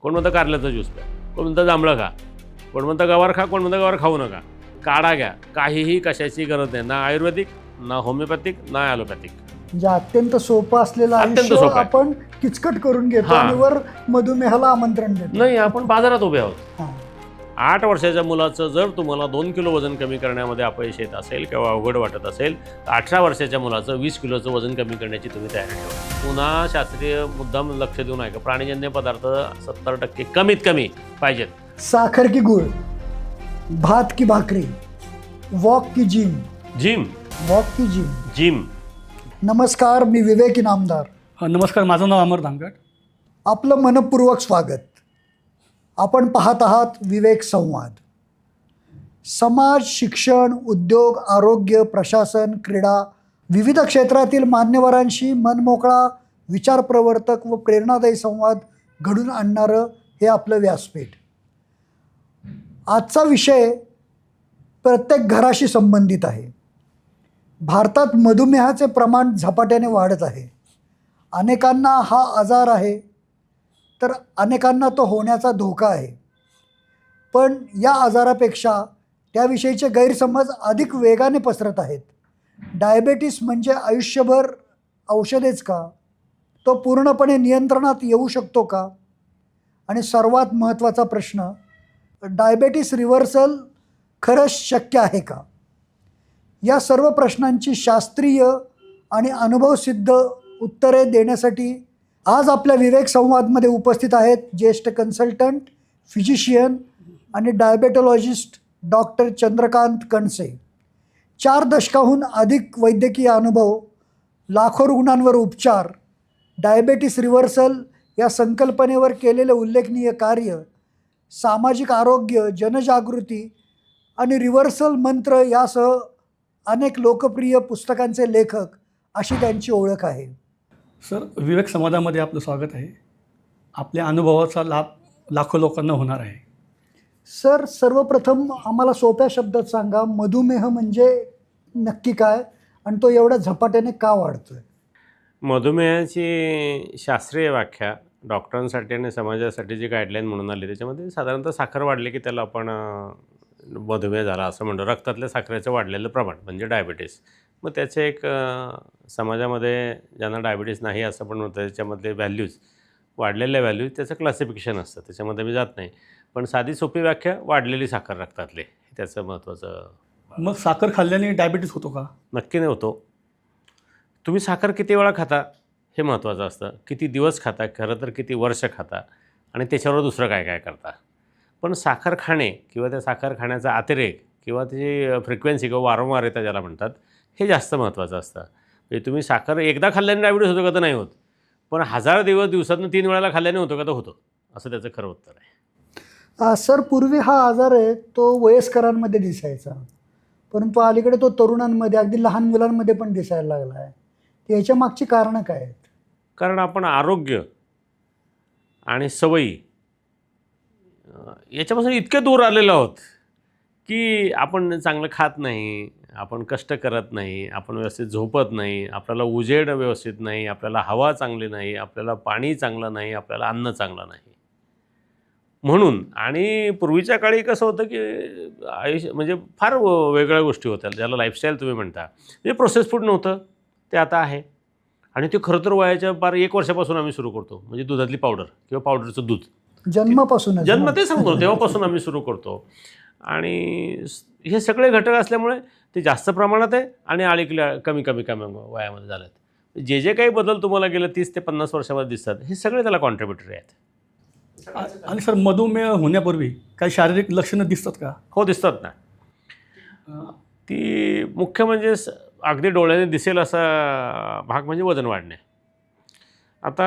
कोण म्हणतं कारल्याचा ज्यूस प्या, कोण म्हणतं जांभळं खा, कोण म्हणतं गवार खा, कोण म्हणतं गवार खाऊ नका, काढा घ्या. काहीही कशाची गरज नाही, ना आयुर्वेदिक, ना होमिओपॅथिक, ना ॲलोपॅथिक. म्हणजे अत्यंत सोपं असलेलं आयुष्य सोपं आहे. आपण किचकट करून घेतो आणि वर मधुमेहाला आमंत्रण देतो. नाही, आपण बाजारात उभे आहोत. हां. 8 वर्षाच्या मुलाचं जर तुम्हाला 2 किलो वजन कमी करण्यामध्ये अपयश येत असेल किंवा अवघड वाटत असेल, तर 18 वर्षाच्या मुलाचं 20 किलोचं वजन कमी करण्याची तुम्ही तयारी ठेवा. पुन्हा शास्त्रीय मुद्दाम लक्ष देऊ नका. प्राणीजन्य पदार्थ 70% कमीत कमी पाहिजेत. साखर की गुळ, भात की भाकरी, वॉक की जिम. जिम. वॉक की जिम. जिम. नमस्कार, मी विवेक इनामदार. नमस्कार, माझं नाव अमर धांगड. आपलं मनपूर्वक स्वागत. आपण पाहत आहात विवेक संवाद. समाज, शिक्षण, उद्योग, आरोग्य, प्रशासन, क्रीडा, विविध क्षेत्रातील मान्यवरांशी मनमोकळा, विचारप्रवर्तक व प्रेरणादायी संवाद घडून आणणारं हे आपलं व्यासपीठ. आजचा विषय प्रत्येक घराशी संबंधित आहे. भारतात मधुमेहाचे प्रमाण झपाट्याने वाढत आहे. अनेकांना हा आजार आहे, तर अनेकांना तो होण्याचा धोका आहे. पण या आजारापेक्षा त्याविषयीचे गैरसमज अधिक वेगाने पसरत आहेत. डायबेटीस म्हणजे आयुष्यभर औषधेच का? तो पूर्णपणे नियंत्रणात येऊ शकतो का? आणि सर्वात महत्त्वाचा प्रश्न, डायबेटीस रिव्हर्सल खरंच शक्य आहे का? या सर्व प्रश्नांची शास्त्रीय आणि अनुभवसिद्ध उत्तरे देण्यासाठी आज आपल्या विवेक संवादमध्ये उपस्थित आहेत ज्येष्ठ कन्सल्टंट, फिजिशियन आणि डायबेटॉलॉजिस्ट डॉक्टर चंद्रकांत कणसे. 4 दशकाहून अधिक वैद्यकीय अनुभव, लाखो रुग्णांवर उपचार, डायबेटीस रिव्हर्सल या संकल्पनेवर केलेले उल्लेखनीय कार्य, सामाजिक आरोग्य, जनजागृती आणि रिव्हर्सल मंत्र यासह अनेक लोकप्रिय पुस्तकांचे लेखक अशी त्यांची ओळख आहे. सर, विवेक संवादामध्ये आपलं स्वागत आहे. आपल्या अनुभवाचा लाभ लाखो लोकांना होणार आहे. सर, सर्वप्रथम आम्हाला सोप्या शब्दात सांगा, मधुमेह म्हणजे नक्की काय आणि तो एवढ्या झपाट्याने का वाढतोय? मधुमेहाची शास्त्रीय व्याख्या डॉक्टरांसाठी आणि समाजासाठी जी गाईडलाईन म्हणून आली त्याच्यामध्ये साधारणतः साखर वाढली की त्याला आपण मधुमेह झाला असं म्हणतो. रक्तातल्या साखरेचं वाढलेलं प्रमाण म्हणजे डायबिटीस. मग त्याचे एक समाजामध्ये ज्यांना डायबिटीस नाही असं पण होतं, त्याच्यामधले व्हॅल्यूज, वाढलेल्या व्हॅल्यूज, त्याचं क्लासिफिकेशन असतं. त्याच्यामध्ये मी जात नाही. पण साधी सोपी व्याख्या, वाढलेली साखर रक्तातले, त्याचं महत्त्वाचं. मग साखर खाल्ल्याने डायबिटीस होतो का? नक्की नाही होतो. तुम्ही साखर किती वेळा खाता हे महत्त्वाचं असतं. किती दिवस खाता, खरं तर किती वर्ष खाता आणि त्याच्यावर दुसरं काय काय करता. पण साखर खाणे किंवा त्या साखर खाण्याचा अतिरेक किंवा त्याची फ्रिक्वेन्सी किंवा वारंवारता ज्याला म्हणतात, हे जास्त महत्त्वाचं असतं. म्हणजे तुम्ही साखर एकदा खाल्ल्याने डायबिटीस होतो का तर नाही होत, पण 1000 दिवसातून 3 वेळेला खाल्ल्याने होतो का तर होतो, असं त्याचं खरं उत्तर आहे. सर, पूर्वी हा आजार आहे तो वयस्करांमध्ये दिसायचा, परंतु अलीकडे तो तरुणांमध्ये, अगदी लहान मुलांमध्ये पण दिसायला लागला आहे. याच्या मागची कारणं काय आहेत? कारण आपण आरोग्य आणि सवयी याच्यापासून इतके दूर आलेलो आहोत की आपण चांगलं खात नाही, आपण कष्ट करत नाही, आपण व्यवस्थित झोपत नाही, आपल्याला उजेड व्यवस्थित नाही, आपल्याला हवा चांगली नाही, आपल्याला पाणी चांगलं नाही, आपल्याला अन्न चांगलं नाही. म्हणून आणि पूर्वीच्या काळी कसं होतं की आयुष्य म्हणजे फार वेगळ्या गोष्टी होत्या, ज्याला लाईफस्टाईल तुम्ही म्हणता. म्हणजे प्रोसेस फूड नव्हतं, ते आता आहे. आणि ते खरं तर वयाच्या 1 वर्षापासून आम्ही सुरू करतो. म्हणजे दुधातली पावडर किंवा पावडरचं दूध जन्म ते सांगतो तेव्हापासून आम्ही सुरू करतो. आणि हे सगळे घटक असल्यामुळे ते जास्त प्रमाणात आहे आणि अलीकडे कमी वयामध्ये झालं. जे जे काही बदल तुम्हाला गेलं 30 ते 50 वर्षामध्ये दिसतात, हे सगळे त्याला कॉन्ट्रीब्युटरी आहेत. आणि सर, मधुमेह होण्यापूर्वी काही शारीरिक लक्षणं दिसतात का? हो, दिसतात ना. ती मुख्य म्हणजे अगदी डोळ्याने दिसेल असा भाग म्हणजे वजन वाढणे. आता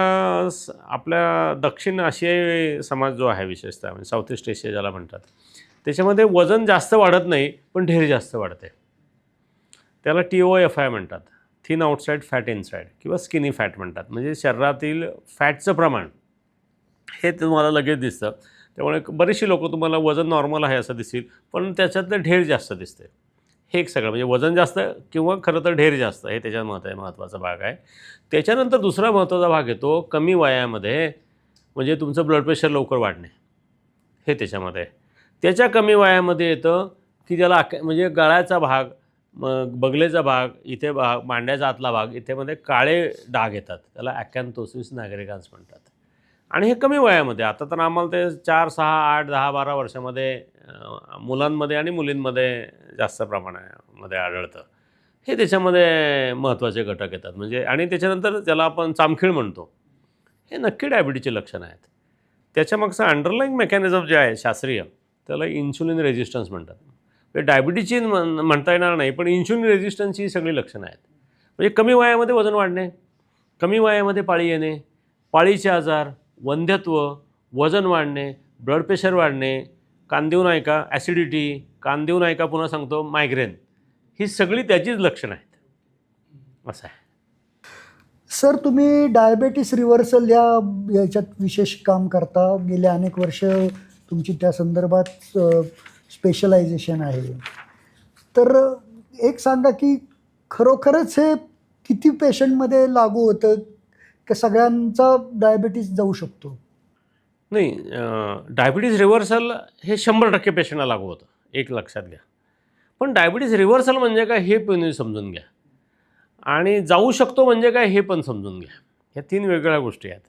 आपल्या दक्षिण आशियाई समाज जो आहे, विशेषतः म्हणजे साऊथ ईस्ट एशिया ज्याला म्हणतात, त्याच्यामध्ये वजन जास्त वाढत नाही पण ढेर जास्त वाढते. त्याला TOFI म्हणतात, थिन आउटसाईड फॅट इनसाईड, किंवा स्किनी फॅट म्हणतात. म्हणजे शरीरातील फॅटचं प्रमाण हे तुम्हाला लगेच दिसतं. त्यामुळे बरीचशी लोकं तुम्हाला वजन नॉर्मल आहे असं दिसेल, पण त्याच्यातलं ढेर जास्त दिसते. हे एक सगळं म्हणजे वजन जास्त किंवा खरं तर ढेर जास्त, हे त्याच्यात महत्त्वाचा भाग आहे. त्याच्यानंतर दुसरा महत्त्वाचा भाग येतो कमी वयामध्ये म्हणजे तुमचं ब्लड प्रेशर लवकर वाढणे हे त्याच्यामध्ये आहे. त्याच्या कमी वयामध्ये येतं की त्याला म्हणजे गळ्याचा भाग, मग बगलेचा भाग, इथे भाग, मांड्याचा आतला भाग, इथे मध्ये काळे डाग येतात. त्याला ॲकॅन्थोसिस नायग्रिकन्स म्हणतात. आणि हे कमी वयामध्ये, आता तर आम्हाला ते 4, 6, 8, 10, 12 वर्षामध्ये मुलांमध्ये आणि मुलींमध्ये जास्त प्रमाणामध्ये आढळतं. हे त्याच्यामध्ये महत्त्वाचे घटक येतात. म्हणजे आणि त्याच्यानंतर त्याला आपण चामखीळ म्हणतो. हे नक्की डायबिटीजचे लक्षणं आहेत. त्याच्यामागचं अंडरलाईंग मेकॅनिझम जे आहे शास्त्रीय, त्याला इन्शुलिन रेझिस्टन्स म्हणतात. म्हणजे डायबिटीजची म्हणता येणार नाही, पण इन्शुलिन रेझिस्टन्सची ही सगळी लक्षणं आहेत. म्हणजे कमी वयामध्ये वजन वाढणे, कमी वयामध्ये पाळी येणे, पाळीचे आजार, वंध्यत्व, वजन वाढणे, ब्लड प्रेशर वाढणे, कान देऊन ऐका ॲसिडिटी, कान देऊन ऐका पुन्हा सांगतो मायग्रेन, ही सगळी त्याचीच लक्षणं आहेत. असं आहे. सर, तुम्ही डायबेटीस रिव्हर्सल याच्यात विशेष काम करता. गेले अनेक वर्ष तुमची त्या संदर्भात स्पेशलायझेशन आहे. तर एक सांगा की खरोखरच हे किती पेशंटमध्ये लागू होतं की सगळ्यांचा डायबिटीस जाऊ शकतो? नाही, डायबिटीज रिव्हर्सल हे 100% पेशंटला लागू होतं, एक लक्षात घ्या. पण डायबिटीज रिव्हर्सल म्हणजे काय हे पण समजून घ्या, आणि जाऊ शकतो म्हणजे काय हे पण समजून घ्या. ह्या 3 वेगवेगळ्या गोष्टी आहेत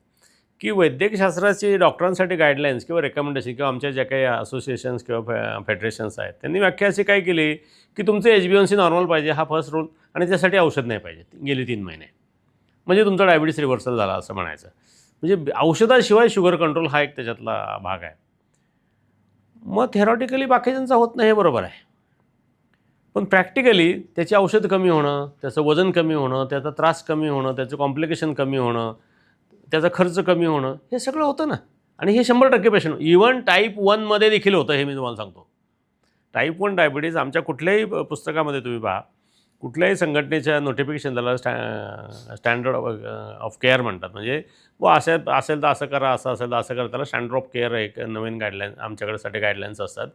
की वैद्यकशास्त्राची डॉक्टरांसाठी गाईडलाईन्स किंवा रेकमेंडेशन किंवा आमच्या ज्या काही असोसिएशन्स किंवा फेडरेशन्स आहेत त्यांनी व्याख्या अशी काय केली की तुमचं HbA1c नॉर्मल पाहिजे, हा फर्स्ट रूल, आणि त्यासाठी औषध नाही पाहिजे गेली 3 महिने, म्हणजे तुमचा डायबिटीस रिव्हर्सल झाला असं म्हणायचं. म्हणजे औषधाशिवाय शुगर कंट्रोल हा एक त्याच्यातला भाग आहे. मग थेरॉटिकली बाकीच्यांचा होत नाही हे बरोबर आहे, पण प्रॅक्टिकली त्याची औषध कमी होणं, त्याचं वजन कमी होणं, त्याचा त्रास कमी होणं, त्याचं कॉम्प्लिकेशन कमी होणं, त्याचा खर्च कमी होणं, हे सगळं होतं ना. आणि हे 100% पेशंट, इव्हन टाईप 1मध्ये देखील होतं, हे मी तुम्हाला सांगतो. टाईप 1 डायबिटीज आमच्या कुठल्याही पुस्तकामध्ये तुम्ही पहा, कुठल्याही संघटनेच्या नोटिफिकेशन त्याला स्टँडर्ड ऑफ केअर म्हणतात. म्हणजे असं असेल तर असं करा, असं असेल तर असं करा, त्याला स्टँडर्ड ऑफ केअर एक नवीन गाईडलाईन आमच्याकडेसाठी गाईडलाईन्स असतात.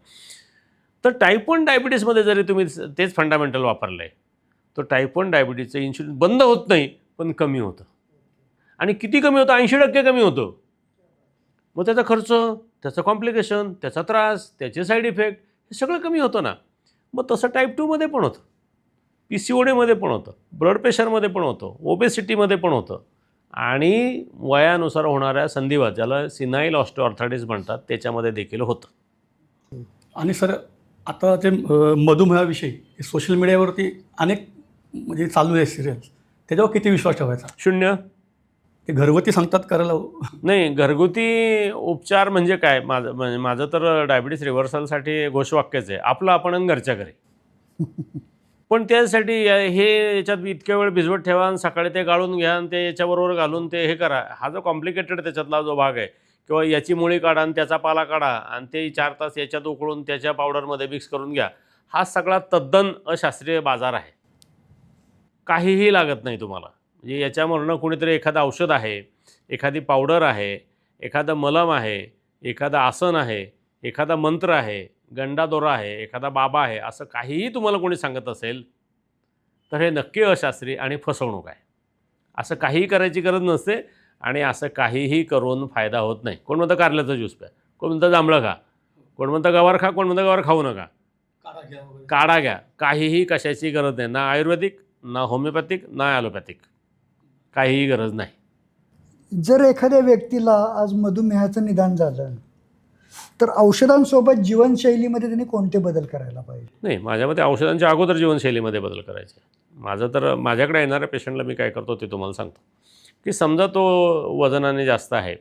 तर टाईप 1 डायबिटीसमध्ये जरी तुम्ही तेच फंडामेंटल वापरलं आहे, तर टाईप 1 डायबिटीजचं इन्शुलिन बंद होत नाही, पण कमी होतं. आणि किती कमी होतं? 80% कमी होतं. मग त्याचा खर्च, त्याचं कॉम्प्लिकेशन, त्याचा त्रास, त्याचे साईड इफेक्ट, हे सगळं कमी होतं ना. मग तसं टाईप 2मध्ये पण होतं, PCODमध्ये पण होतं, ब्लड प्रेशरमध्ये पण होतं, ओबेसिटीमध्ये पण होतं, आणि वयानुसार होणाऱ्या संधिवात, ज्याला सिनाईल ऑस्टिओआर्थरायटिस म्हणतात, त्याच्यामध्ये देखील होतं. आणि सर, आता ते मधुमेहाविषयी सोशल मीडियावरती अनेक म्हणजे चालू आहे सिरियल्स, त्याच्यावर किती विश्वास ठेवायचा? 0. ते घरगुती सांगतात करायला. नाही, घरगुती उपचार म्हणजे काय, माझं तर डायबिटीस रिव्हर्सलसाठी घोषवाक्यच आहे, आपलं आपण आणि घरच्या घरी. पण त्यासाठी हे याच्यात इतक्या वेळ भिजवत ठेवा आणि सकाळी ते गाळून घ्या आणि ते याच्याबरोबर घालून ते हे करा, हा जो कॉम्प्लिकेटेड त्याच्यातला जो भाग आहे, किंवा याची मुळी काढा आणि त्याचा पाला काढा आणि ते 4 तास याच्यात उकळून त्याच्या पावडरमध्ये मिक्स करून घ्या, हा सगळा तद्दन अशास्त्रीय बाजार आहे. काहीही लागत नाही तुम्हाला. म्हणजे याच्यावरनं कुणीतरी एखादं औषध आहे, एखादी पावडर आहे, एखादं मलम आहे, एखादं आसन आहे, एखादा मंत्र आहे, गंडादोरा आहे, एखादा बाबा आहे, असं काहीही तुम्हाला कोणी सांगत असेल तर हे नक्की अशास्त्री आणि फसवणूक आहे. असं काहीही करायची गरज नसते, आणि असं काहीही करून फायदा होत नाही. कोण म्हणतं कारल्याचा ज्यूस प्या, कोण म्हणतं जांभळं खा, कोण म्हणतं गवार खा, कोण म्हणतं गवार खाऊ नका, काढा घ्या. काहीही कशाची गरज नाही, ना आयुर्वेदिक, ना होमिओपॅथिक, ना ॲलोपॅथिक, काहीही गरज नाही. जर एखाद्या व्यक्तीला आज मधुमेहाचं निदान झालं तर औषधांसोबत जीवनशैलीमध्ये त्यांनी कोणते बदल करायला पाहिजे? नाही, माझ्या मते औषधांच्या अगोदर जीवनशैलीमध्ये बदल करायचे. माझ्याकडे येणाऱ्या पेशंटला मी काय करतो ते तुम्हाला सांगतो. की समजा तो वजनाने जास्त आहे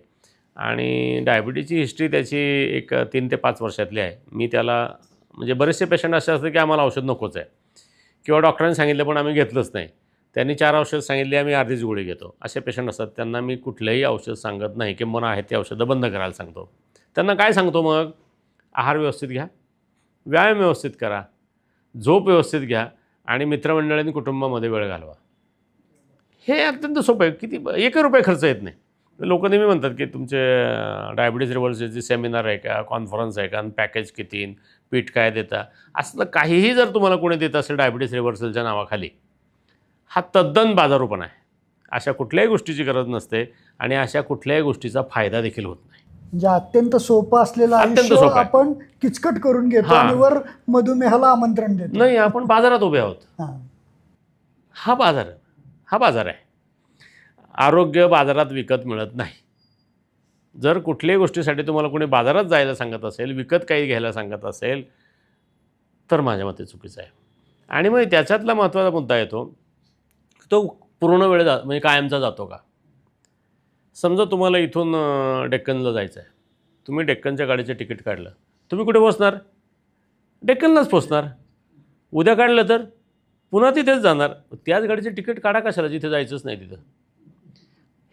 आणि डायबिटीजची हिस्ट्री त्याची एक 3 ते 5 वर्षातली आहे. मी त्याला, म्हणजे बरेचसे पेशंट असे असतात की आम्हाला औषध नकोच आहे, किंवा डॉक्टरांनी सांगितलं पण आम्ही घेतलंच नाही, त्यांनी 4 औषध सांगितली, आम्ही अर्धीच गोळी घेतो, असे पेशंट असतात. त्यांना मी कुठलंही औषध सांगत नाही, की मला आहे ते औषधं बंद करायला सांगतो. त्यांना काय सांगतो मग? आहार व्यवस्थित घ्या, व्यायाम व्यवस्थित करा, झोप व्यवस्थित घ्या, आणि मित्रमंडळींनी कुटुंबामध्ये वेळ घालवा. हे अत्यंत सोपं आहे. किती ₹1 खर्च येत नाही. लोक नेहमी म्हणतात की तुमचे डायबिटीज रिव्हर्सलची सेमिनार आहे का, कॉन्फरन्स आहे का, आणि पॅकेज किती, पीठ काय देता, असलं काहीही जर तुम्हाला कोणी देत असेल डायबिटीज रिव्हर्सलच्या नावाखाली, हा तद्दन बाजारूपणा आहे. अशा कुठल्याही गोष्टीची गरज नसते आणि अशा कुठल्याही गोष्टीचा फायदा देखील होत नाही. म्हणजे अत्यंत सोपं असलेलं अत्यंत आयुष्य सोपं आहे. आपण किचकट करून घेतो हां. आणि वर मधुमेहाला आमंत्रण देतो. नाही, आपण बाजारात उभे आहोत. हां. हा बाजार आहे. आरोग्य बाजारात विकत मिळत नाही. जर कुठल्याही गोष्टीसाठी तुम्हाला कोणी बाजारात जायला सांगत असेल, विकत काही घ्यायला सांगत असेल, तर माझ्या मते चुकीचं आहे. आणि मग त्याच्यातला महत्त्वाचा मुद्दा येतो, तो पूर्ण वेळ म्हणजे कायमचा जातो का? समजा तुम्हाला इथून डेक्कनला जायचं आहे. तुम्ही डेक्कनच्या गाडीचं तिकीट काढलं. तुम्ही कुठे पोचणार? डेक्कनलाच पोचणार. उद्या काढलं तर पुन्हा तिथेच जाणार. त्याच गाडीचं तिकीट काढा कशाला जिथे जायचंच नाही तिथं.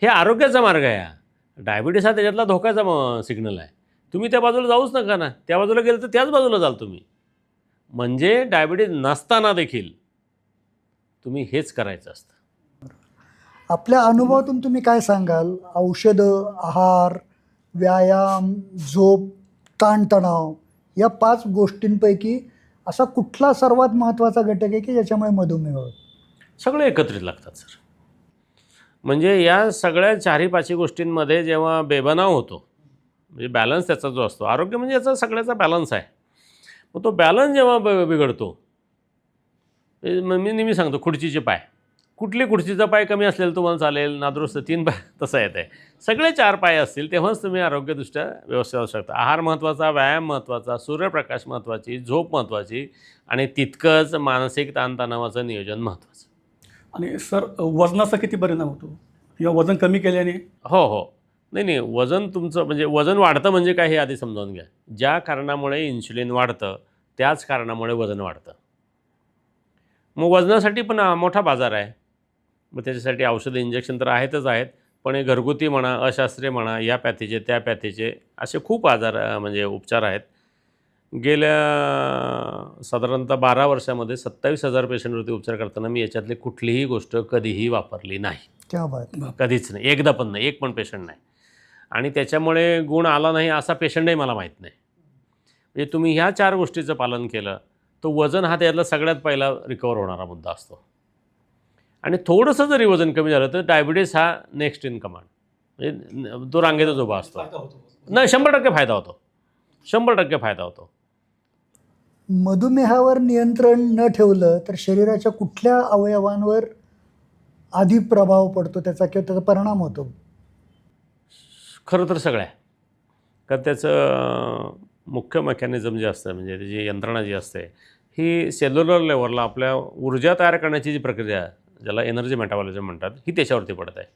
हे आरोग्याचा मार्ग आहे हा. डायबिटीस हा त्याच्यातला धोक्याचा सिग्नल आहे. तुम्ही त्या बाजूला जाऊच नका ना. त्या बाजूला गेलं तर त्याच बाजूला जाल तुम्ही. म्हणजे डायबिटीस नसताना देखील तुम्ही हेच करायचं असतं. आपल्या अनुभवातून तुम्ही काय सांगाल? औषधं, आहार, व्यायाम, झोप, ताणतणाव या 5 गोष्टींपैकी असा कुठला सर्वात महत्त्वाचा घटक आहे की ज्याच्यामुळे मधुमेह होतो? सगळे एकत्रित लागतात सर. म्हणजे या सगळ्या 4-5 गोष्टींमध्ये जेव्हा बेबनाव होतो, म्हणजे बॅलन्स त्याचा जो असतो, आरोग्य म्हणजे याचा सगळ्याचा बॅलन्स आहे. मग तो बॅलन्स जेव्हा बिघडतो, मी नेहमी सांगतो खुर्चीचे पाय. कुठली खुर्चीचा पाय कमी असलेला तुम्हाला चालेल, नादुरुस्त 3 पाय तसं येत आहे. सगळे 4 पाय असतील तेव्हाच तुम्ही आरोग्यदृष्ट्या व्यवस्थित असू शकता. आहार महत्त्वाचा, व्यायाम महत्त्वाचा, सूर्यप्रकाश महत्त्वाची, झोप महत्त्वाची आणि तितकंच मानसिक ताणतणावाचं नियोजन महत्त्वाचं. आणि सर वजनाचा किती परिणाम होतो किंवा वजन कमी केल्याने? हो. नाही, वजन तुमचं म्हणजे वजन वाढतं म्हणजे काय हे आधी समजावून घ्या. ज्या कारणामुळे इन्शुलिन वाढतं त्याच कारणामुळे वजन वाढतं. मग वजनासाठी पण मोठा बाजार आहे. मग त्याच्यासाठी औषधं, इंजेक्शन तर आहेतच आहेत, पण हे घरगुती म्हणा, अशास्त्रीय म्हणा, या पॅथीचे त्या पॅथीचे असे खूप आजार म्हणजे उपचार आहेत. गेल्या साधारणतः 12 वर्षामध्ये 27,000 पेशंटवरती उपचार करताना मी याच्यातली कुठलीही गोष्ट कधीही वापरली नाही. क्या बात. कधीच नाही. एकदा पण नाही. एक पण पेशंट नाही. आणि त्याच्यामुळे गुण आला नाही असा पेशंटही मला माहीत नाही. म्हणजे तुम्ही ह्या 4 गोष्टीचं पालन केलं तर वजन हा त्यातला सगळ्यात पहिला रिकवर होणारा मुद्दा असतो. आणि थोडंसं जरी वजन कमी झालं तर डायबिटीस हा नेक्स्ट इन कमांड, म्हणजे तो रांगेतच उभा असतो. नाही, 100% फायदा होतो. 100% फायदा होतो. मधुमेहावर नियंत्रण न ठेवलं तर शरीराच्या कुठल्या अवयवांवर आधी प्रभाव पडतो त्याचा किंवा त्याचा परिणाम होतो? खरं तर सगळ्या. कारण त्याचं मुख्य मेकॅनिझम जे असतं, म्हणजे त्याची यंत्रणा जी असते, ही सेल्युलर लेवलला आपल्या ऊर्जा तयार करण्याची जी प्रक्रिया आहे, ज्याला एनर्जी मेटाबॉलिझम म्हणतात, ही त्याच्यावरती पडत आहे.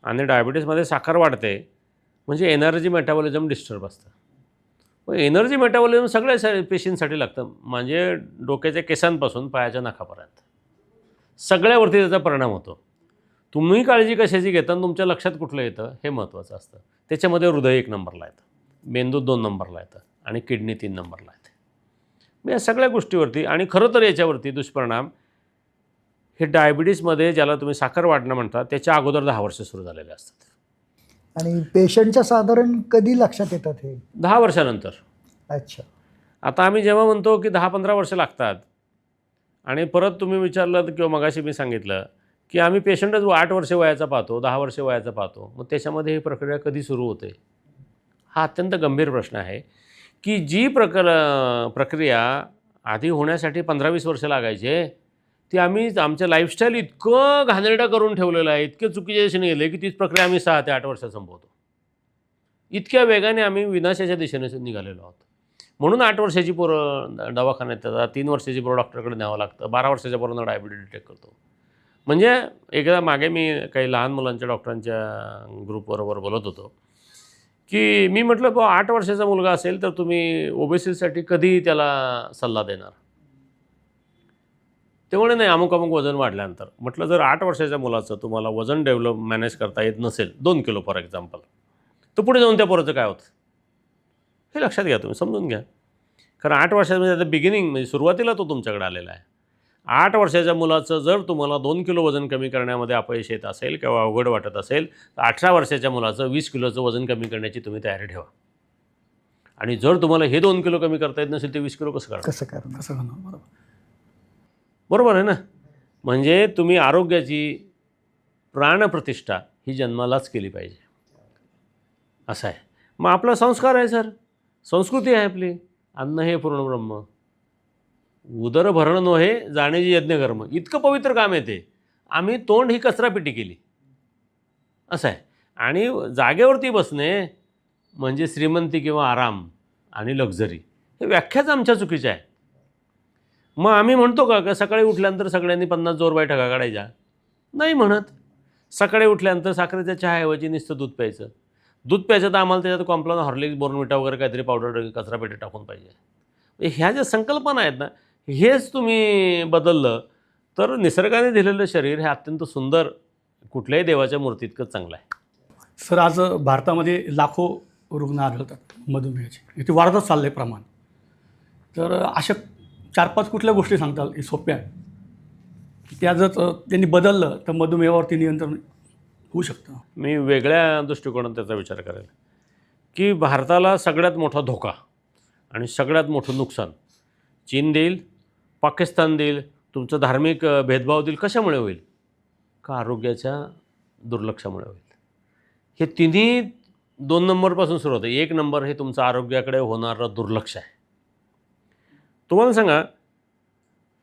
आणि डायबिटीसमध्ये साखर वाढते म्हणजे एनर्जी मेटाबॉलिझम डिस्टर्ब असतं. मग एनर्जी मेटाबॉलिझम सगळ्या पेशींसाठी लागतं, म्हणजे डोक्याच्या केसांपासून पायाच्या नखापर्यंत सगळ्यावरती त्याचा परिणाम होतो. तुम्ही काळजी कशाची घेता, तुमच्या लक्षात कुठलं येतं हे महत्त्वाचं असतं. त्याच्यामध्ये हृदय 1 नंबरला येतं, मेंदू 2 नंबरला येतं आणि किडनी 3 नंबरला येते. मग या सगळ्या गोष्टीवरती, आणि खरं तर याच्यावरती दुष्परिणाम हे डायबिटीसमध्ये ज्याला तुम्ही साखर वाढणं म्हणता त्याच्या अगोदर 10 वर्ष सुरू झालेले असतात. आणि पेशंटच्या साधारण कधी लक्षात येतात हे? 10 वर्षानंतर. अच्छा. आता आम्ही जेव्हा म्हणतो की 10-15 वर्ष लागतात, आणि परत तुम्ही विचारलं किंवा मगाशी मी सांगितलं की आम्ही पेशंटच 8 वर्ष वयाचा पाहतो, 10 वर्ष वयाचा पाहतो, मग त्याच्यामध्ये ही प्रक्रिया कधी सुरू होते? हा अत्यंत गंभीर प्रश्न आहे की जी प्रक्रिया आधी होण्यासाठी 15-20 वर्ष लागायचे, ती आम्ही आमच्या लाईफस्टाईल इतकं घाणेरडं करून ठेवलेलं आहे, इतके चुकीच्या दिशेने गेले की तीच प्रक्रिया आम्ही 6 ते 8 वर्षात संपवतो. इतक्या वेगाने आम्ही विनाशाच्या दिशेने निघालेलो आहोत. म्हणून 8 वर्षाची पोरं दवाखान्यात येतात, 3 वर्षाची पोरं डॉक्टरकडे न्यावं लागतं, 12 वर्षाच्या पोरांना डायबिटीज डिटेक्ट करतो. म्हणजे एकदा मागे मी काही लहान मुलांच्या डॉक्टरांच्या ग्रुपबरोबर बोलत होतो की मी म्हटलं, 8 वर्षाचा मुलगा असेल तर तुम्ही ओबेसिटीसाठी कधी त्याला सल्ला देणार? ते म्हणे नाही, अमुक वजन वाढल्यानंतर. म्हटलं, जर 8 वर्षाच्या मुलाचं तुम्हाला वजन मॅनेज करता येत नसेल, 2 किलो फॉर एक्झाम्पल, तर पुढे जाऊन त्या पोराचं काय होतं हे लक्षात घ्या, तुम्ही समजून घ्या. कारण 8 वर्षाचं म्हणजे आता बिगिनिंग, म्हणजे सुरुवातीला तो तुमच्याकडे आलेला आहे. 8 वर्षाच्या मुलाचं जर तुम्हाला 2 किलो वजन कमी करण्यामध्ये अपयश येत असेल किंवा अवघड वाटत असेल, तर 18 वर्षाच्या मुलाचं 20 किलोचं वजन कमी करण्याची तुम्ही तयारी ठेवा. आणि जर तुम्हाला हे 2 किलो कमी करता येत नसेल, ते 20 किलो कसं करणार? बरोबर आहे ना? म्हणजे तुम्ही आरोग्याची प्राणप्रतिष्ठा ही जन्मालाच केली पाहिजे असं आहे. मग आपला संस्कार आहे सर, संस्कृती आहे आपली. अन्न हे पूर्ण ब्रह्म, उदर भरण नोहे जाणेजी यज्ञकर्म, इतकं पवित्र काम आहे ते. आम्ही तोंड ही कचरापेटी केली असं आहे. आणि जागेवरती बसणे म्हणजे श्रीमंती किंवा आराम आणि लक्झरी, हे व्याख्याच आमच्या चुकीच्या आहे. मग आम्ही म्हणतो का सकाळी उठल्यानंतर सगळ्यांनी 50 जोरबाई ठगा काढायच्या? नाही म्हणत. सकाळी उठल्यानंतर साखरेच्या चहाऐवजी नुसतं दूध प्यायचं. दूध प्यायचं तर आम्हाला त्याच्यात कॉम्प्लॉन, हॉर्लिक्स, बोर्नविटा वगैरे काहीतरी पावडर कचरापेटी टाकून पाहिजे. ह्या ज्या संकल्पना आहेत ना, हेच तुम्ही बदललं तर निसर्गाने दिलेलं शरीर हे अत्यंत सुंदर, कुठल्याही देवाच्या मूर्तीइतकंच चांगलं आहे. सर, आज भारतामध्ये लाखो रुग्ण आढळतात मधुमेहाचे, इथे वाढतच चाललं आहे प्रमाण. तर अशा 4-5 कुठल्या गोष्टी सांगताल की सोप्या, की त्या जर त्यांनी बदललं तर मधुमेहावरती नियंत्रण होऊ शकतं? मी वेगळ्या दृष्टिकोनात त्याचा विचार करेल की भारताला सगळ्यात मोठा धोका आणि सगळ्यात मोठं नुकसान चीन देईल, पाकिस्तान देईल, तुमचं धार्मिक भेदभाव देईल. कशामुळे होईल? का आरोग्याच्या दुर्लक्षामुळे होईल. हे तिन्ही 2 नंबरपासून सुरू होतं. 1 नंबर हे तुमचं आरोग्याकडे होणारं दुर्लक्ष आहे. तुम्हाला सांगा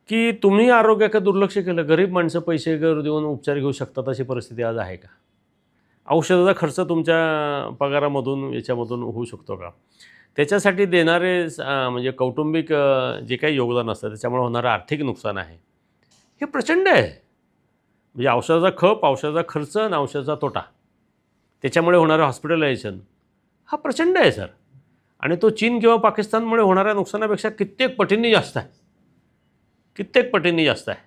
की तुम्ही आरोग्याकडे दुर्लक्ष केलं, गरीब माणसं पैसे देऊन उपचार घेऊ शकतात अशी परिस्थिती आज आहे का? औषधाचा खर्च तुमच्या पगारामधून याच्यामधून होऊ शकतो का? त्याच्यासाठी देणारे म्हणजे कौटुंबिक जे काही योगदान असतं त्याच्यामुळे होणारं आर्थिक नुकसान आहे हे प्रचंड आहे. म्हणजे औषधाचा खप, औषधाचा खर्च आणि औषधाचा तोटा, त्याच्यामुळे होणारं हॉस्पिटलायझेशन हा प्रचंड आहे सर. आणि तो चीन किंवा पाकिस्तानमुळे होणाऱ्या नुकसानापेक्षा कित्येक पटींनी जास्त आहे, कित्येक पटींनी जास्त आहे.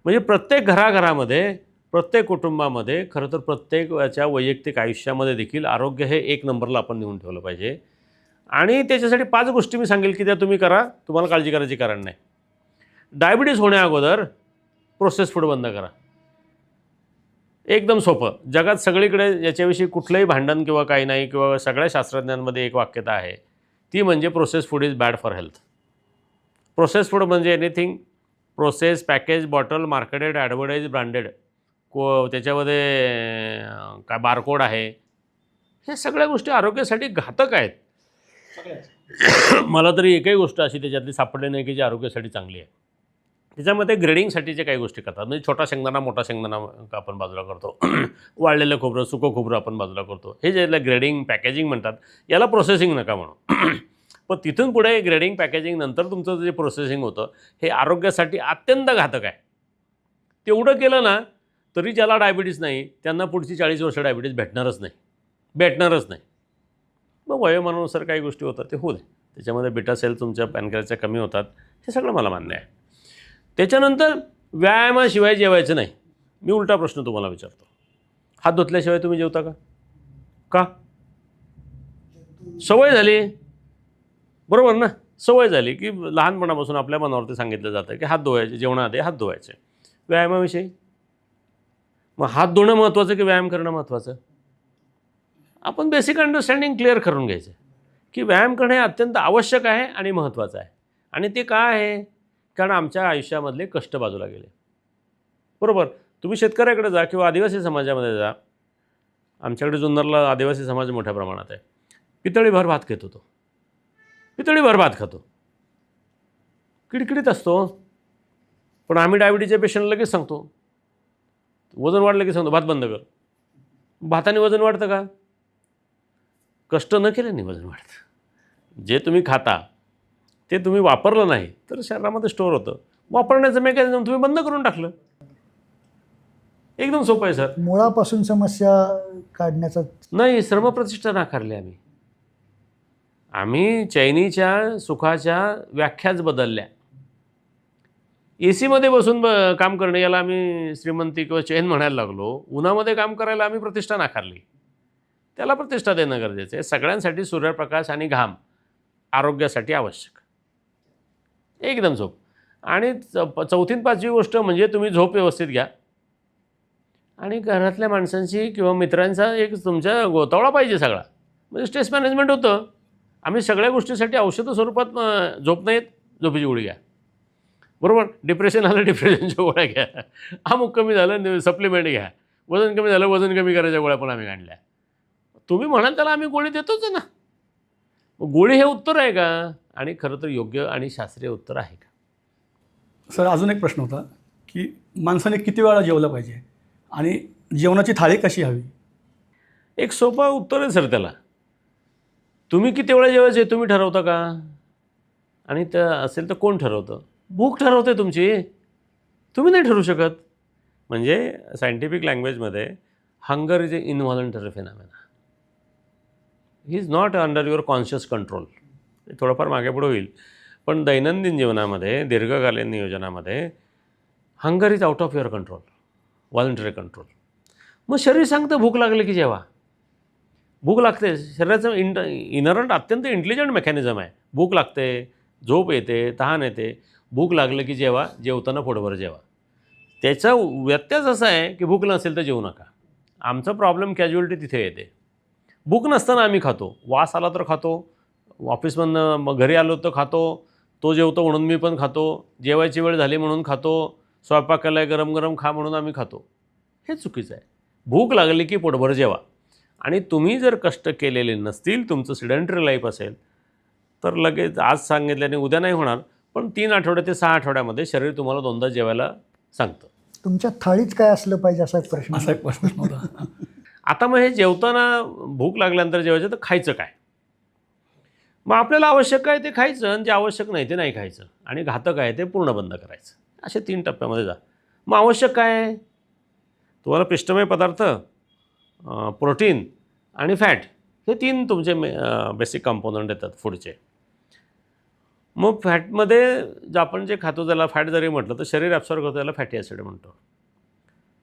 म्हणजे प्रत्येक घराघरामध्ये, प्रत्येक कुटुंबामध्ये, खरं तर प्रत्येकाच्या वैयक्तिक आयुष्यामध्ये देखील आरोग्य हे 1 नंबरला आपण नेऊन ठेवलं पाहिजे. आणि त्याच्यासाठी 5 गोष्टी मी सांगेल की त्या तुम्ही करा, तुम्हाला काळजी करायची कारण नाही. डायबिटीज होण्याअगोदर प्रोसेस फूड बंद करा. एकदम सोपं. जगात सगळीकडे याच्याविषयी कुठलंही भांडण किंवा काही नाही, किंवा सगळ्या शास्त्रज्ञांमध्ये एक वाक्यता आहे, ती म्हणजे process food is bad for health. Process food म्हणजे anything process, package, bottle, marketed, advertise, branded, त्याच्यामध्ये काय बारकोड आहे, हे सगळ्या गोष्टी आरोग्यासाठी घातक आहेत. मला तरी एकही गोष्ट अशी त्याच्यातली सापडली नाही की जी आरोग्यासाठी चांगली आहे. त्याच्यामध्ये ग्रेडिंगसाठीच्या काही गोष्टी करतात. म्हणजे छोटा शेंगदाणा, मोठा शेंगदाणा आपण बाजूला करतो, वाळलेलं खोबरं, सुकं खोबरं आपण बाजूला करतो. हे जे ग्रेडिंग, पॅकेजिंग म्हणतात, याला प्रोसेसिंग नका म्हणू. पण तिथून पुढे ग्रेडिंग, पॅकेजिंग नंतर तुमचं जे प्रोसेसिंग होतं हे आरोग्यासाठी अत्यंत घातक आहे. तेवढं केलं ना तरी ज्याला डायबिटीज नाही त्यांना पुढची 40 वर्ष डायबिटीज भेटणारच नाही. मग वयोमानानुसार काही गोष्टी होतात ते होऊ दे. त्याच्यामध्ये बीटा सेल तुमच्या पॅनक्रियाच्या कमी होतात, हे सगळं मला मान्य आहे. त्याच्यानंतर व्यायामाशिवाय जेवायचं नाही. मी उलटा प्रश्न तुम्हाला विचारतो, हात धुतल्याशिवाय तुम्ही जेवता का? सवय झाली, बरोबर ना? सवय झाली की लहानपणापासून आपल्या मनावरती सांगितलं जातं की हात धुवायचे, जेवणाआधी हात धुवायचे. व्यायामाविषयी मग हात धुणं महत्त्वाचं की व्यायाम करणं महत्त्वाचं? आपण बेसिक अंडरस्टँडिंग क्लिअर करून घ्यायचं की व्यायाम करणं हे अत्यंत आवश्यक आहे आणि महत्त्वाचं आहे. आणि ते का आहे? कारण आमच्या आयुष्यामधले कष्ट बाजूला गेले. बरोबर. तुम्ही शेतकऱ्याकडे जा किंवा आदिवासी समाजामध्ये जा. आमच्याकडे जुन्नरला आदिवासी समाज मोठ्या प्रमाणात आहे. पितळीभर भात घेतो तो, पितळीभर भात खातो, किडकिडीत असतो. पण आम्ही डायबिटीजच्या पेशंटला लगेच सांगतो, वजन वाढलं की सांगतो भात बंद कर. भाताने वजन वाढतं का? कष्ट न केल्याने वजन वाढतं. जे तुम्ही खाता ते तुम्ही वापरलं नाही तर शरीरामध्ये स्टोअर होतं. वापरण्याचं मेकॅनिझम तुम्ही बंद करून टाकलं. एकदम सोपं आहे सर. मुळापासून समस्या काढण्याचा नाही, श्रमप्रतिष्ठा नाकारली आम्ही चैनीच्या सुखाच्या व्याख्याच बदलल्या. AC मध्ये बसून काम करणं याला आम्ही श्रीमंती किंवा चैन म्हणायला लागलो. उन्हामध्ये काम करायला आम्ही प्रतिष्ठा नाकारली. त्याला प्रतिष्ठा देणं गरजेचं आहे. सगळ्यांसाठी सूर्यप्रकाश आणि घाम आरोग्यासाठी आवश्यक. एकदम झोप. आणि 4थी 5वी गोष्ट म्हणजे तुम्ही झोप व्यवस्थित घ्या. आणि घरातल्या माणसांची किंवा मित्रांचा एक तुमच्या गोतावळा पाहिजे सगळा, म्हणजे स्ट्रेस मॅनेजमेंट होतं. आम्ही सगळ्या गोष्टीसाठी औषध स्वरूपात झोप नाहीत, झोपेची गोळी घ्या. बरोबर. डिप्रेशन आलं, डिप्रेशनच्या गोळ्या घ्या. अमुक कमी झालं, सप्लिमेंट घ्या. वजन कमी झालं, वजन कमी करायच्या गोळ्या पण आम्ही आणल्या. तुम्ही म्हणाल त्याला आम्ही गोळी देतोच आहे ना. मग गोळी हे उत्तर आहे का? आणि खरं तर योग्य आणि शास्त्रीय उत्तर आहे का? सर अजून एक प्रश्न होता की माणसाने किती वेळा जेवलं पाहिजे आणि जेवणाची थाळी कशी हवी? एक सोपं उत्तर आहे सर त्याला. तुम्ही किती वेळा जेवायचे तुम्ही ठरवता का? आणि त्या असेल तर कोण ठरवतं? भूक ठरवते तुमची, तुम्ही नाही ठरवू शकत. म्हणजे सायंटिफिक लँग्वेजमध्ये hunger is a इनव्हॉलंटरी phenomena. He is not under your conscious control. थोडंफार मागे पुढे होईल, पण दैनंदिन जीवनामध्ये दीर्घकालीन नियोजनामध्ये hunger is out of your control, voluntary control. मग शरीर सांगतं भूक लागली की जेवा. भूक लागते, शरीराचं इनरंट अत्यंत इंटेलिजंट मेकॅनिझम आहे. भूक लागते, झोप येते, तहान येते, भूक लागलं की जेवा, जेवताना पोटभर जेवा. त्याचा व्यत्यास असा आहे की भूक नसेल तर जेवू नका. आमचा प्रॉब्लेम कॅज्युअलिटी तिथे येते. भूक नसताना आम्ही खातो, वास आला तर खातो, ऑफिसमधनं मग घरी आलो तर खातो, तो जेवतो म्हणून मी पण खातो, जेवायची वेळ झाली म्हणून खातो, स्वयंपाक केला आहे गरम गरम खा म्हणून आम्ही खातो. हे चुकीचं आहे. भूक लागली की पोटभर जेवा. आणि तुम्ही जर कष्ट केलेले नसतील, तुमचं सिडेंटरी लाईफ असेल, तर लगेच आज सांगितल्याने उद्या नाही होणार, पण 3 आठवड्या ते 6 आठवड्यामध्ये शरीर तुम्हाला 2दा जेवायला सांगतं. तुमच्या थाळीत काय असलं पाहिजे असा एक प्रश्न. असा एक प्रश्न होता. आता मग हे जेवताना भूक लागल्यानंतर जेवायचं तर खायचं काय? मग आपल्याला आवश्यक काय ते खायचं आणि जे आवश्यक नाही ते नाही खायचं. आणि घातक आहे ते पूर्ण बंद करायचं. असे 3 टप्प्यामध्ये जा. मग आवश्यक काय आहे? तुम्हाला पिष्टमय पदार्थ, प्रोटीन आणि फॅट, हे 3 तुमचे बेसिक कंपोनंट येतात फूडचे. मग फॅटमध्ये जे आपण जे खातो त्याला फॅट जरी म्हटलं तर शरीर ॲब्सॉर्ब करतो, त्याला फॅटी ॲसिड म्हणतो.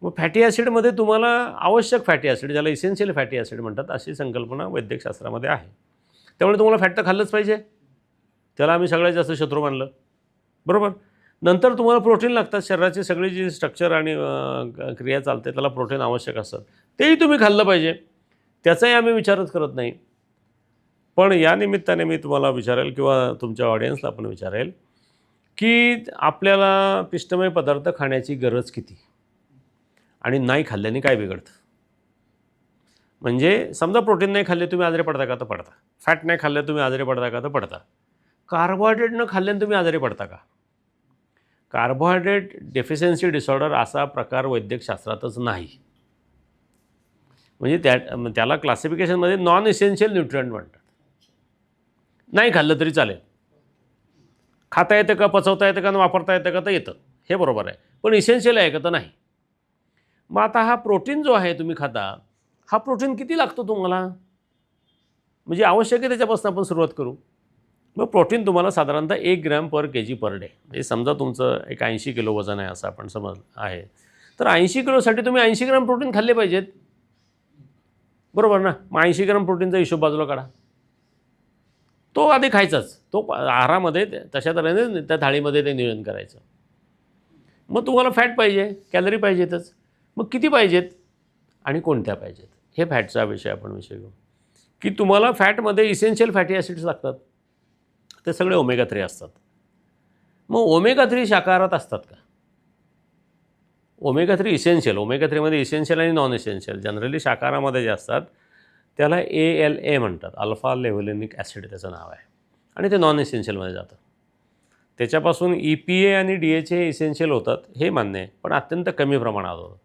मग फॅटी ॲसिडमध्ये तुम्हाला आवश्यक फॅटी ॲसिड, ज्याला इसेन्शियल फॅटी ॲसिड म्हणतात, अशी संकल्पना वैद्यकशास्त्रामध्ये आहे. त्यामुळे तुम्हाला फॅट तर खाल्लंच पाहिजे, त्याला आम्ही सगळ्यात जास्त शत्रू मानलं, बरोबर. नंतर तुम्हाला प्रोटीन लागतात. शरीराची सगळी जी स्ट्रक्चर आणि क्रिया चालते त्याला प्रोटीन आवश्यक असतात, तेही तुम्ही खाल्लं पाहिजे. त्याचाही आम्ही विचारच करत नाही. पण या निमित्ताने मी तुम्हाला विचारेल किंवा तुमच्या ऑडियन्सला पण विचारेल की आपल्याला पिष्टमय पदार्थ खाण्याची गरज किती आणि नाही खाल्ल्याने काय बिघडतं. म्हणजे समजा प्रोटीन नाही खाल्ले तुम्ही आजारी पडता का? तर पडता. फॅट नाही खाल्ले तुम्ही आजारी पडता का? तर पडता. कार्बोहायड्रेट न खाल्ल्याने तुम्ही आजारी पडता का? कार्बोहायड्रेट डेफिशियन्सी डिसऑर्डर असा प्रकार वैद्यकशास्त्रातच नाही. म्हणजे त्याला क्लासिफिकेशनमध्ये नॉन इसेन्शियल न्यूट्रिएंट म्हणतात. नाही खाल्लं तरी चालेल. खाता येतं का, पचवता येतं का, वापरता येतं का? तर येतं, हे बरोबर आहे. पण इसेन्शियल आहे का? तर नाही. मग आता हा प्रोटीन जो आहे तुम्ही खाता, हा प्रोटीन किती लागतो तुम्हाला? म्हणजे आवश्यक आहे त्याच्यापासून आपण सुरुवात करू. मग प्रोटीन तुम्हाला साधारणतः 1 gram per kg per day. म्हणजे समजा तुमचं एक 80 किलो वजन आहे असं आपण समज आहे, तर 80 किलोसाठी तुम्ही 80 ग्रॅम प्रोटीन खाल्ले पाहिजेत, बरोबर ना. मग 80 ग्रॅम प्रोटीनचा हिशोब बाजूला काढा. तो आधी खायचाच, तो आहारामध्ये तशा तऱ्हेने त्या थाळीमध्ये ते नियोजन करायचं. मग तुम्हाला फॅट पाहिजे, कॅलरी पाहिजेतच. मग किती पाहिजेत आणि कोणत्या पाहिजेत, हे फॅटचा विषय आपण विषय घेऊ. की तुम्हाला फॅटमध्ये इसेन्शियल फॅटी ॲसिड्स लागतात, ते सगळे ओमेगा 3 असतात. मग ओमेगा 3 शाकाहारात असतात का? ओमेगा 3 इसेन्शियल, ओमेगा 3मध्ये इसेन्शियल आणि नॉन इसेन्शियल, जनरली शाकाहारामध्ये जे असतात त्याला ALA म्हणतात, अल्फा लेव्हलिनिक ॲसिड त्याचं नाव आहे. आणि ते नॉन इसेन्शियलमध्ये जातं. त्याच्यापासून EPA आणि DHA इसेन्शियल होतात, हे मान्य आहे, पण अत्यंत कमी प्रमाणात होतं.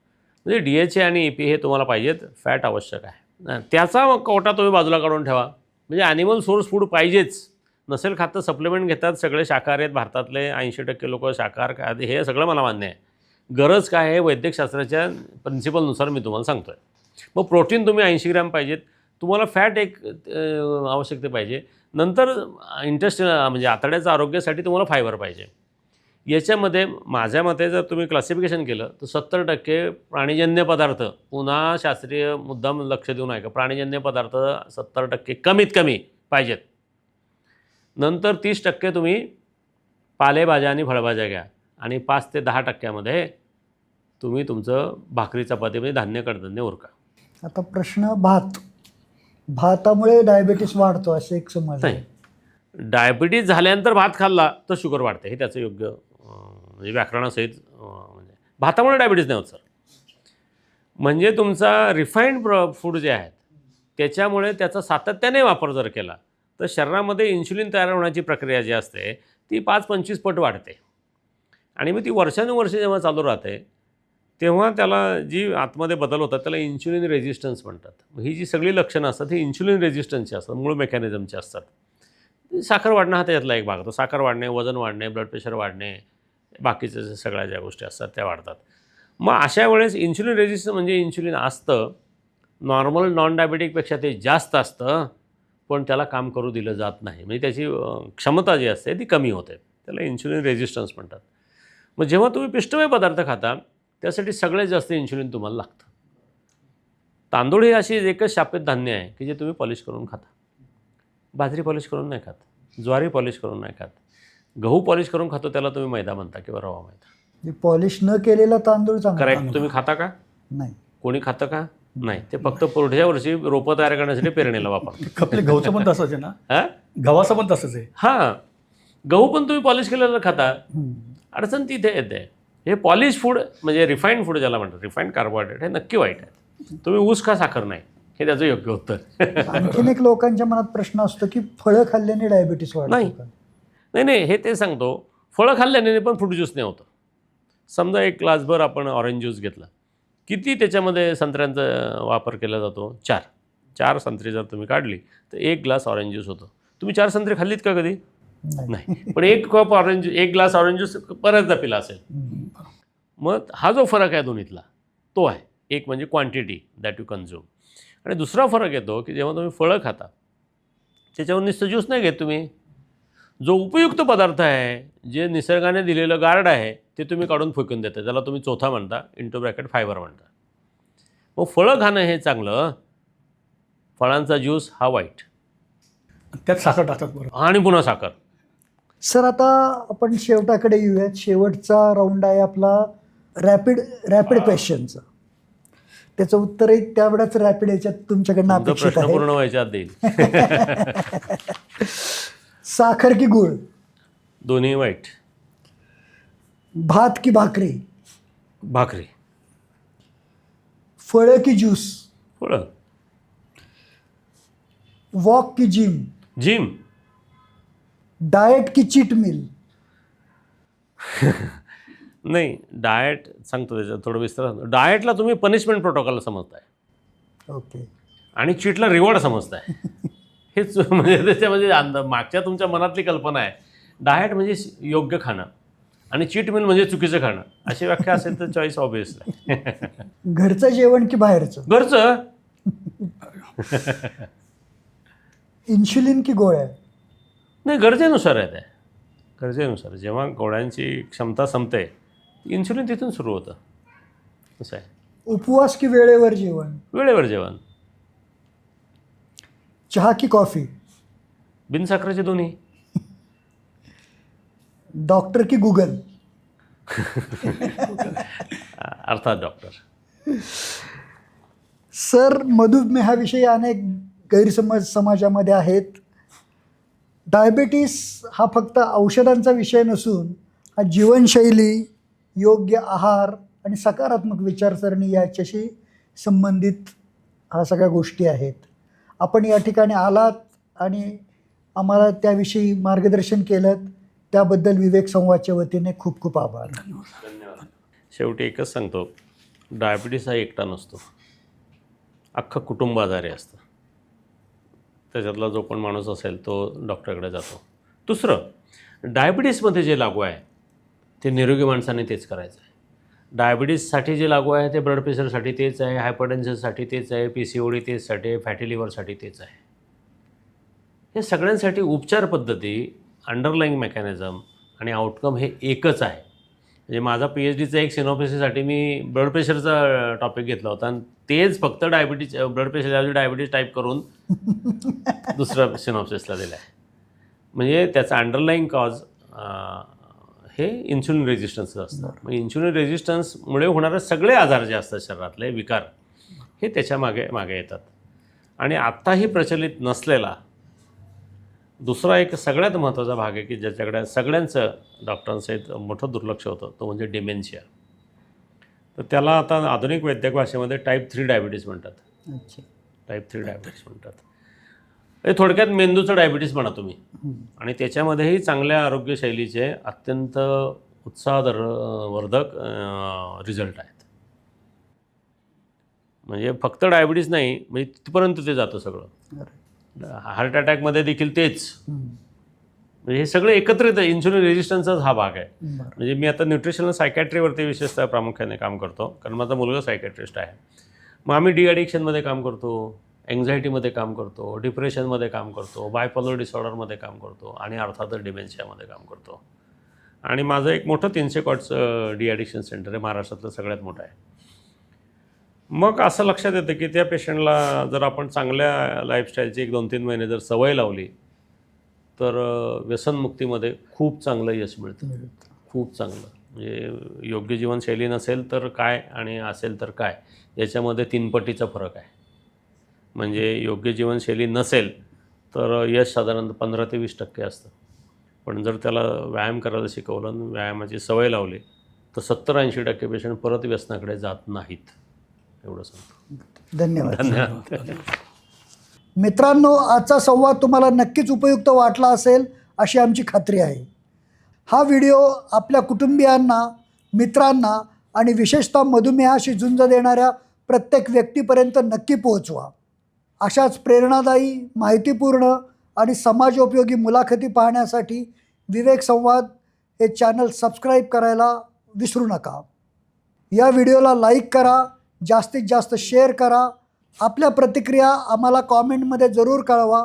म्हणजे DHA आणि EPA हे तुम्हाला पाहिजेत, फॅट आवश्यक आहे. त्याचा कोटा तुम्ही बाजूला काढून ठेवा. म्हणजे ॲनिमल सोर्स फूड पाहिजेच. नसेल खातं सप्लिमेंट घेतात, सगळे शाकाहारी आहेत भारतातले, 80% लोक शाकाहार खातात, हे सगळं मला मान्य आहे. गरज काय आहे वैद्यकशास्त्राच्या प्रिन्सिपलनुसार मी तुम्हाला सांगतो आहे. मग प्रोटीन तुम्ही 80 ग्रॅम पाहिजेत, तुम्हाला फॅट एक आवश्यकता पाहिजे. नंतर म्हणजे आतड्याच्या आरोग्यासाठी तुम्हाला फायबर पाहिजे. याच्यामध्ये माझ्या मते जर तुम्ही क्लासिफिकेशन केलं तर 70% प्राणीजन्य पदार्थ, पुन्हा शास्त्रीय मुद्दाम लक्ष देऊन आहे का, प्राणीजन्य पदार्थ 70% कमीत कमी पाहिजेत. नंतर 30% तुम्ही पालेभाज्या आणि फळभाज्या घ्या आणि 5 ते 10% तुम्ही तुमचं भाकरी चपाती म्हणजे धान्य कडधान्य उरका. आता प्रश्न भातामुळे डायबिटीस वाढतो असं एक समज आहे. नाही, डायबिटीज झाल्यानंतर भात खाल्ला तर शुगर वाढते, हे त्याचं योग्य म्हणजे व्याकरणासहित म्हणजे भातामुळे डायबिटीज नाही होत सर. म्हणजे तुमचा रिफाईंड फूड जे आहेत त्याच्यामुळे त्याचा सातत्याने वापर जर केला तर शरीरामध्ये इन्शुलिन तयार होण्याची प्रक्रिया जी असते ती 5-25 पट वाढते आणि मग ती वर्षानुवर्ष जेव्हा चालू राहते तेव्हा त्याला जी आतमध्ये बदल होतात त्याला इन्शुलिन रेजिस्टन्स म्हणतात. ही जी सगळी लक्षणं असतात ही इन्शुलिन रेजिस्टन्सची असतात, मूळ मेकॅनिझमची असतात. साखर वाढणं हा त्याच्यातला एक भाग होतो. साखर वाढणे, वजन वाढणे, ब्लड प्रेशर वाढणे, बाकीच्या सगळ्या ज्या गोष्टी असतात त्या वाढतात. मग अशा वेळेस इन्शुलिन रेजिस्टन्स म्हणजे इन्शुलिन असतं, नॉर्मल नॉन डायबेटिकपेक्षा ते जास्त असतं, पण त्याला काम करू दिलं जात नाही. म्हणजे त्याची क्षमता जी असते ती कमी होते. त्याला इन्शुलिन रेजिस्टन्स म्हणतात. मग जेव्हा तुम्ही पिष्टमय पदार्थ खाता त्यासाठी सगळ्यात जास्त इन्शुलिन तुम्हाला लागतं. तांदूळ ही अशी एकच शापित धान्य आहे की जे तुम्ही पॉलिश करून खाता. बाजरी पॉलिश करून नाही खात, ज्वारी पॉलिश करून नाही खात. गहू पॉलिश करून खातो त्याला तुम्ही मैदा म्हणता किंवा रवा मैदा. पॉलिश न केलेला तांदूळ चांगला. करेक्ट. तुम्ही खाता का? नाही. कोणी खातं का? नाही. ते फक्त पुढच्या वर्षी रोपं तयार करण्यासाठी पेरणीला वापरतात. आपल्या गहूचं पण तसंच आहे ना. हां, गव्हाचं पण तसंच आहे. हां, गहू पण तुम्ही पॉलिश केलेलं खाता. अडचण तिथे येते. हे पॉलिश फूड म्हणजे रिफाईंड फूड ज्याला म्हणतात, रिफाईंड कार्बोहायड्रेट, हे नक्की वाईट आहे. तुम्ही ऊस खा, साखर नाही, हे त्याचं योग्य उत्तर. आणखीन एक लोकांच्या मनात प्रश्न असतो की फळं खाल्ल्याने डायबिटीस नाही. वाढतो. नाही, हे ते सांगतो. फळं खाल्ल्याने पण फ्रूट ज्यूस नाही होतं. समजा एक ग्लासभर आपण ऑरेंज ज्यूस घेतला, किती त्याच्यामध्ये संत्र्यांचा वापर केला जातो? 4 संत्री जर तुम्ही काढली तर 1 ग्लास ऑरेंज ज्यूस होतो. तुम्ही 4 संत्री खाल्लीत का कधी? नाही. पण 1 ग्लास ऑरेंज ज्यूस बऱ्याचदा पिला असेल. मग हा जो फरक आहे दोन्हीतला तो आहे. एक म्हणजे क्वांटिटी दॅट यू कन्झ्युम, आणि दुसरा फरक येतो की जेव्हा तुम्ही फळं खाता त्याच्यावर नुसतं ज्यूस नाही घेत तुम्ही. जो उपयुक्त पदार्थ आहे, जे निसर्गाने दिलेलं गार्ड आहे ते तुम्ही काढून फेकून देता. त्याला तुम्ही चोथा म्हणता, इंटू ब्रॅकेट फायबर म्हणता. मग फळं खाणं हे चांगलं, फळांचा ज्यूस हा वाईट. त्यात साखर टाकतात बरोबर. आणि पुन्हा साखर. सर आता आपण शेवटाकडे येऊयात. शेवटचा राऊंड आहे आपला रॅपिड क्वेश्चनचा. त्याचं उत्तरही त्यावेळेच रॅपिड याच्यात तुमच्याकडनं तुमचा अपेक्षित प्रश्न आहे. पूर्ण व्हायच्या आत देईल. साखर की गुळ? दोन्ही वाईट. भात की भाकरी? भाकरी. फळं की ज्यूस? फळं. वॉक की जिम? जिम. डाएट की चीट मील? नाही, डाएट सांगतो त्याच्यात थोडं विस्तार. डाएटला तुम्ही पनिशमेंट प्रोटोकॉल समजताय ओके. आणि चीटला रिवॉर्ड समजताय. हेच म्हणजे त्याच्यामध्ये मागच्या तुमच्या मनातली कल्पना आहे. डाएट म्हणजे योग्य खाणं आणि चीट मील म्हणजे चुकीचं खाणं, अशी व्याख्या असेल तर चॉईस ऑब्वियस आहे. घरचं जेवण की बाहेरचं? घरचं. इन्शुलिन की गोळ्या? नाही, गरजेनुसार आहे ते. गरजेनुसार. जेव्हा गोळ्यांची क्षमता संपते इन्शुलिन तिथून सुरू होतं. असं आहे. उपवास की वेळेवर जेवण? वेळेवर जेवण. चहा की कॉफी? बिनसाखरेचे दोन्ही. डॉक्टर की गुगल? अर्थात डॉक्टर. सर, मधुमेहाविषयी अनेक गैरसमज समाजामध्ये आहेत. डायबिटीस हा फक्त औषधांचा विषय नसून हा जीवनशैली, योग्य आहार आणि सकारात्मक विचारसरणी याच्याशी संबंधित हा सगळ्या गोष्टी आहेत. आपण या ठिकाणी आलात आणि आम्हाला त्याविषयी मार्गदर्शन केलं त्याबद्दल विवेक संवादच्या वतीने खूप खूप आभार. धन्यवाद. शेवटी एकच सांगतो, डायबिटीस हा एकटा नसतो, अख्खं कुटुंब आजारी असतं. त्याच्यातला जो पण माणूस असेल तो डॉक्टरकडे जातो. दुसरं, डायबिटीसमध्ये जे लागू आहे ते निरोगी माणसाने तेच करायचं आहे. डायबिटीससाठी जे लागू आहे ते ब्लड प्रेशरसाठी तेच आहे, हायपरटेन्शनसाठी तेच आहे, PCOD तेचसाठी आहे, फॅटी लिव्हरसाठी तेच आहे. हे सगळ्यांसाठी उपचार पद्धती, अंडरलाईंग मेकॅनिझम आणि आउटकम हे एकच आहे. म्हणजे माझा PhDचा एक सिनॉप्सिससाठी मी ब्लड प्रेशरचा टॉपिक घेतला होता आणि तेच फक्त diabetes, blood pressure diabetes type करून दुसरा सिनॉप्सिसला दिला आहे. म्हणजे त्याचा अंडरलाईंग कॉज हे इन्शुलिन रेजिस्टन्सचं असतं. मग इन्शुलिन रेजिस्टन्समुळे होणारे सगळे आजार जे असतात शरीरातले विकार हे त्याच्या मागे येतात. आणि आत्ताही प्रचलित नसलेला दुसरा एक सगळ्यात महत्त्वाचा भाग आहे की ज्याच्याकडे सगळ्यांचं डॉक्टरांसहित मोठं दुर्लक्ष होतं, तो म्हणजे डिमेन्शिया. तर त्याला आता आधुनिक वैद्यक भाषेमध्ये टाईप 3 डायबिटीज म्हणतात. अच्छा. टाईप 3 डायबिटीस म्हणतात. हे थोडक्यात मेंदूचं डायबिटीस म्हणा तुम्ही. आणि त्याच्यामध्येही चांगल्या आरोग्यशैलीचे अत्यंत उत्साहवर्धक रिझल्ट आहेत. म्हणजे फक्त डायबिटीस नाही, म्हणजे तिथपर्यंत ते जातं सगळं. हार्ट अटॅकमध्ये देखील तेच. म्हणजे हे सगळं एकत्रित इन्सुलिन रेजिस्टन्सचाच हा भाग आहे. म्हणजे मी आता न्यूट्रिशनल सायकॅट्रीवरती विशेषतः प्रामुख्याने काम करतो, कारण माझा मुलगा सायकॅट्रिस्ट आहे. मग आम्ही डी-ॲडिक्शनमध्ये काम करतो, एन्झायटीमध्ये काम करतो, डिप्रेशनमध्ये काम करतो, बायपोलर डिसऑर्डरमध्ये काम करतो आणि अर्थातच डिमेन्शियामध्ये काम करतो. आणि माझं एक मोठं 300 कॉट्सचं डी-ॲडिक्शन सेंटर आहे, महाराष्ट्रातलं सगळ्यात मोठं आहे. मग असं लक्षात येतं की त्या पेशंटला जर आपण चांगल्या लाईफस्टाईलची 1-2-3 महिने जर सवय लावली तर व्यसनमुक्तीमध्ये खूप चांगलं यश मिळतं. खूप चांगलं. म्हणजे योग्य जीवनशैली नसेल तर काय आणि असेल तर काय, याच्यामध्ये 3 पटीचा फरक आहे. म्हणजे योग्य जीवनशैली नसेल तर यश साधारण 15 ते 20% असतं. पण जर त्याला व्यायाम करायला शिकवलं आणि व्यायामाची सवय लावली तर 70-80% पेशंट परत व्यसनाकडे जात नाहीत. एवढं सांगतो. धन्यवाद. मित्रांनो, आजचा संवाद तुम्हाला नक्कीच उपयुक्त वाटला असेल अशी आमची खात्री आहे. हा व्हिडिओ आपल्या कुटुंबियांना, मित्रांना आणि विशेषतः मधुमेहाशी झुंज देणाऱ्या प्रत्येक व्यक्तीपर्यंत नक्की पोहोचवा. अशाच प्रेरणादायी, माहितीपूर्ण आणि समाजोपयोगी मुलाखती पाहण्यासाठी विवेक संवाद हे चॅनल सबस्क्राईब करायला विसरू नका. या व्हिडिओला लाईक करा, जास्तीत जास्त शेअर करा. आपल्या प्रतिक्रिया आम्हाला कॉमेंटमध्ये जरूर कळवा.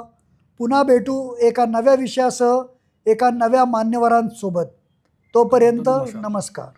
पुन्हा भेटू एका नव्या विषयासह, एका नव्या मान्यवरांसोबत. तोपर्यंत नमस्कार.